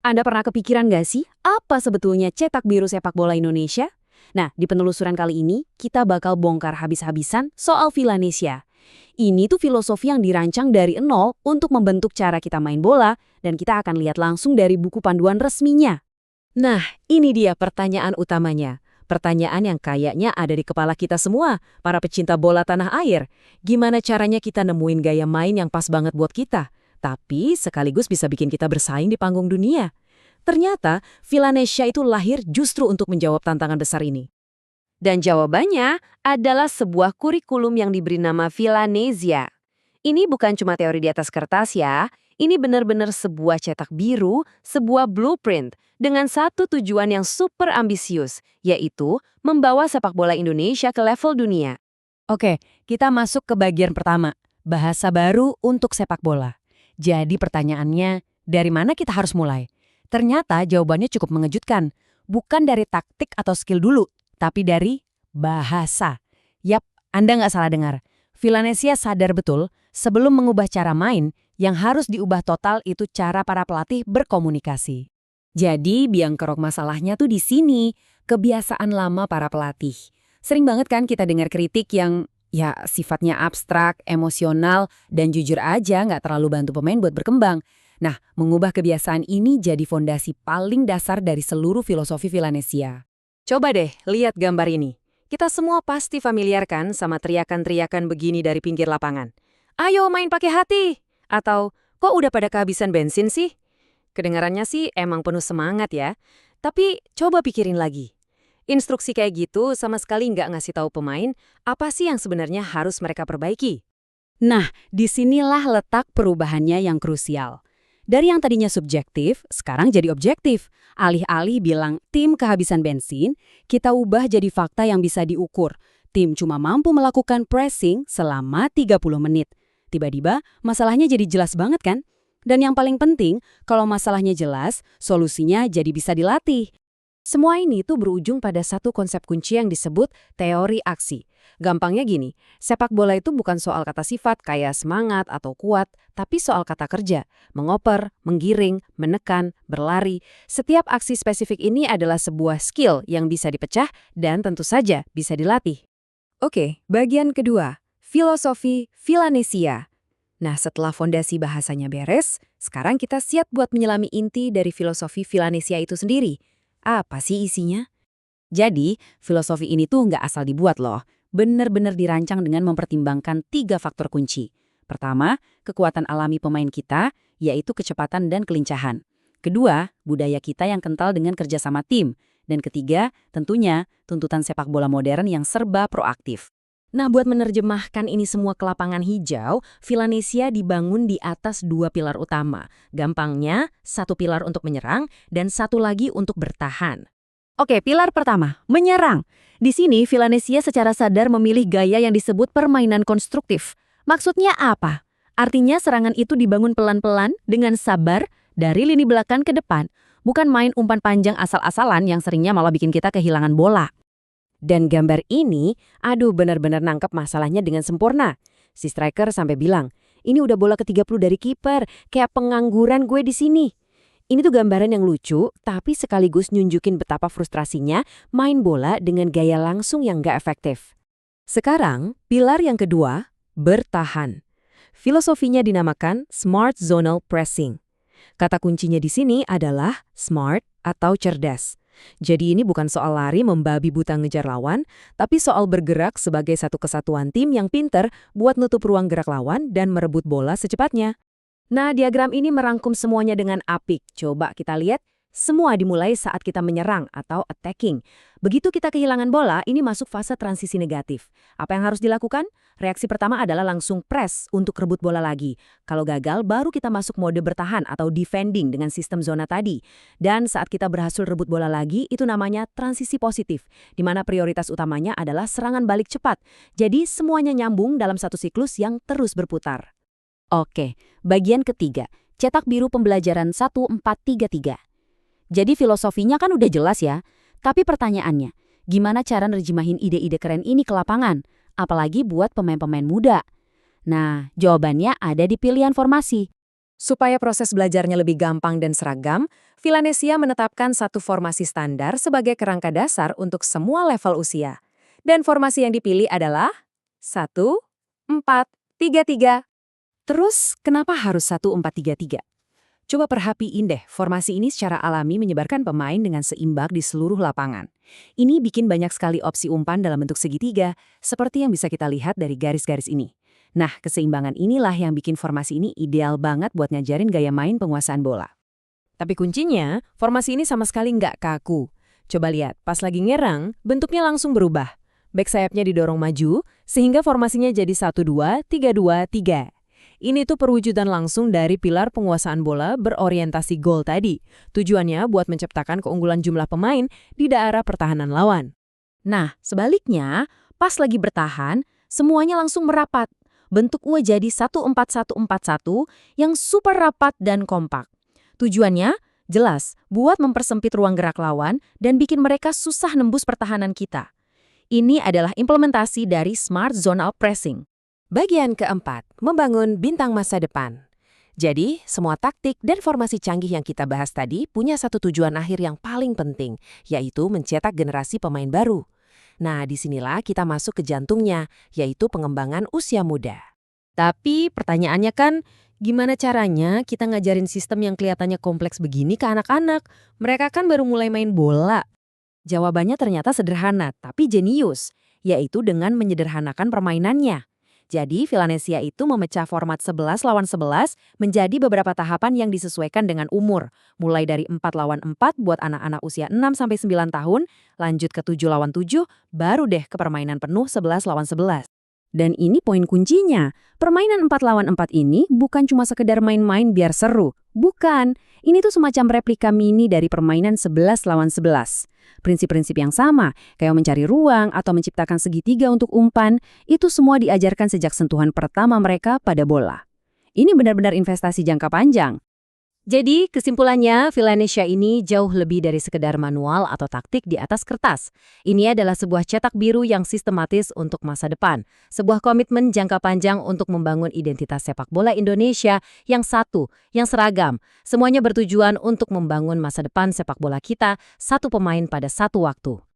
Anda pernah kepikiran nggak sih, apa sebetulnya cetak biru sepak bola Indonesia? Nah, di penelusuran kali ini, kita bakal bongkar habis-habisan soal Villanesia. Ini tuh filosofi yang dirancang dari nol untuk membentuk cara kita main bola, dan kita akan lihat langsung dari buku panduan resminya. Nah, ini dia pertanyaan utamanya. Pertanyaan yang kayaknya ada di kepala kita semua, para pecinta bola tanah air. Gimana caranya kita nemuin gaya main yang pas banget buat kita, tapi sekaligus bisa bikin kita bersaing di panggung dunia? Ternyata, Villanesia itu lahir justru untuk menjawab tantangan besar ini. Dan jawabannya adalah sebuah kurikulum yang diberi nama Villanesia. Ini bukan cuma teori di atas kertas ya, ini benar-benar sebuah cetak biru, sebuah blueprint, dengan satu tujuan yang super ambisius, yaitu membawa sepak bola Indonesia ke level dunia. Oke, kita masuk ke bagian pertama, bahasa baru untuk sepak bola. Jadi pertanyaannya, dari mana kita harus mulai? Ternyata jawabannya cukup mengejutkan. Bukan dari taktik atau skill dulu, tapi dari bahasa. Yap, Anda nggak salah dengar. Villanesia sadar betul, sebelum mengubah cara main, yang harus diubah total itu cara para pelatih berkomunikasi. Jadi, biang kerok masalahnya tuh di sini, kebiasaan lama para pelatih. Sering banget kan kita dengar kritik yang ya sifatnya abstrak, emosional, dan jujur aja nggak terlalu bantu pemain buat berkembang. Nah, mengubah kebiasaan ini jadi fondasi paling dasar dari seluruh filosofi Villanesia. Coba deh lihat gambar ini. Kita semua pasti familiar kan sama teriakan-teriakan begini dari pinggir lapangan. Ayo main pakai hati! Atau, kok udah pada kehabisan bensin sih? Kedengarannya sih emang penuh semangat ya. Tapi coba pikirin lagi. Instruksi kayak gitu sama sekali nggak ngasih tahu pemain apa sih yang sebenarnya harus mereka perbaiki. Nah, disinilah letak perubahannya yang krusial. Dari yang tadinya subjektif, sekarang jadi objektif. Alih-alih bilang tim kehabisan bensin, kita ubah jadi fakta yang bisa diukur. Tim cuma mampu melakukan pressing selama 30 menit. Tiba-tiba, masalahnya jadi jelas banget kan? Dan yang paling penting, kalau masalahnya jelas, solusinya jadi bisa dilatih. Semua ini tuh berujung pada satu konsep kunci yang disebut teori aksi. Gampangnya gini, sepak bola itu bukan soal kata sifat kayak semangat atau kuat, tapi soal kata kerja. Mengoper, menggiring, menekan, berlari. Setiap aksi spesifik ini adalah sebuah skill yang bisa dipecah dan tentu saja bisa dilatih. Oke, bagian kedua, filosofi Villanesia. Nah, setelah fondasi bahasanya beres, sekarang kita siap buat menyelami inti dari filosofi Villanesia itu sendiri. Apa sih isinya? Jadi, filosofi ini tuh nggak asal dibuat loh. Bener-bener dirancang dengan mempertimbangkan 3 faktor kunci. Pertama, kekuatan alami pemain kita, yaitu kecepatan dan kelincahan. Kedua, budaya kita yang kental dengan kerjasama tim. Dan ketiga, tentunya tuntutan sepak bola modern yang serba proaktif. Nah, buat menerjemahkan ini semua ke lapangan hijau, Villanesia dibangun di atas 2 pilar utama. Gampangnya, 1 pilar untuk menyerang dan 1 lagi untuk bertahan. Oke, pilar pertama, menyerang. Di sini, Villanesia secara sadar memilih gaya yang disebut permainan konstruktif. Maksudnya apa? Artinya serangan itu dibangun pelan-pelan dengan sabar dari lini belakang ke depan. Bukan main umpan panjang asal-asalan yang seringnya malah bikin kita kehilangan bola. Dan gambar ini, aduh benar-benar nangkep masalahnya dengan sempurna. Si striker sampai bilang, ini udah bola ke-30 dari kiper, kayak pengangguran gue di sini. Ini tuh gambaran yang lucu, tapi sekaligus nunjukin betapa frustrasinya main bola dengan gaya langsung yang gak efektif. Sekarang, pilar yang kedua, bertahan. Filosofinya dinamakan Smart Zonal Pressing. Kata kuncinya di sini adalah smart atau cerdas. Jadi ini bukan soal lari membabi buta ngejar lawan, tapi soal bergerak sebagai satu kesatuan tim yang pinter buat nutup ruang gerak lawan dan merebut bola secepatnya. Nah, diagram ini merangkum semuanya dengan apik. Coba kita lihat, semua dimulai saat kita menyerang atau attacking. Begitu kita kehilangan bola, ini masuk fase transisi negatif. Apa yang harus dilakukan? Reaksi pertama adalah langsung press untuk rebut bola lagi. Kalau gagal, baru kita masuk mode bertahan atau defending dengan sistem zona tadi. Dan saat kita berhasil rebut bola lagi, itu namanya transisi positif, di mana prioritas utamanya adalah serangan balik cepat. Jadi semuanya nyambung dalam satu siklus yang terus berputar. Oke, bagian ketiga, cetak biru pembelajaran 1433. Jadi filosofinya kan udah jelas ya, tapi pertanyaannya, gimana cara nerjemahin ide-ide keren ini ke lapangan? Apalagi buat pemain-pemain muda. Nah, jawabannya ada di pilihan formasi. Supaya proses belajarnya lebih gampang dan seragam, Villanesia menetapkan satu formasi standar sebagai kerangka dasar untuk semua level usia. Dan formasi yang dipilih adalah 1-4-3-3. Terus, kenapa harus 1-4-3-3? Coba perhatiin deh, formasi ini secara alami menyebarkan pemain dengan seimbang di seluruh lapangan. Ini bikin banyak sekali opsi umpan dalam bentuk segitiga, seperti yang bisa kita lihat dari garis-garis ini. Nah, keseimbangan inilah yang bikin formasi ini ideal banget buat ngajarin gaya main penguasaan bola. Tapi kuncinya, formasi ini sama sekali nggak kaku. Coba lihat, pas lagi nyerang, bentuknya langsung berubah. Back sayapnya didorong maju, sehingga formasinya jadi 1-2-3-2-3. Ini tuh perwujudan langsung dari pilar penguasaan bola berorientasi gol tadi. Tujuannya buat menciptakan keunggulan jumlah pemain di daerah pertahanan lawan. Nah, sebaliknya, pas lagi bertahan, semuanya langsung merapat. Bentuk U jadi 1-4-1-4-1 yang super rapat dan kompak. Tujuannya jelas, buat mempersempit ruang gerak lawan dan bikin mereka susah nembus pertahanan kita. Ini adalah implementasi dari Smart Zonal Pressing. Bagian keempat, membangun bintang masa depan. Jadi, semua taktik dan formasi canggih yang kita bahas tadi punya satu tujuan akhir yang paling penting, yaitu mencetak generasi pemain baru. Nah, disinilah kita masuk ke jantungnya, yaitu pengembangan usia muda. Tapi pertanyaannya kan, gimana caranya kita ngajarin sistem yang kelihatannya kompleks begini ke anak-anak? Mereka kan baru mulai main bola. Jawabannya ternyata sederhana, tapi jenius, yaitu dengan menyederhanakan permainannya. Jadi, Villanesia itu memecah format 11 lawan 11 menjadi beberapa tahapan yang disesuaikan dengan umur. Mulai dari 4 lawan 4 buat anak-anak usia 6-9 tahun, lanjut ke 7 lawan 7, baru deh ke permainan penuh 11 lawan 11. Dan ini poin kuncinya, permainan 4 lawan 4 ini bukan cuma sekedar main-main biar seru. Bukan, ini tuh semacam replika mini dari permainan 11 lawan 11. Prinsip-prinsip yang sama, kayak mencari ruang atau menciptakan segitiga untuk umpan, itu semua diajarkan sejak sentuhan pertama mereka pada bola. Ini benar-benar investasi jangka panjang. Jadi, kesimpulannya, Villanesia ini jauh lebih dari sekedar manual atau taktik di atas kertas. Ini adalah sebuah cetak biru yang sistematis untuk masa depan. Sebuah komitmen jangka panjang untuk membangun identitas sepak bola Indonesia yang satu, yang seragam. Semuanya bertujuan untuk membangun masa depan sepak bola kita, satu pemain pada satu waktu.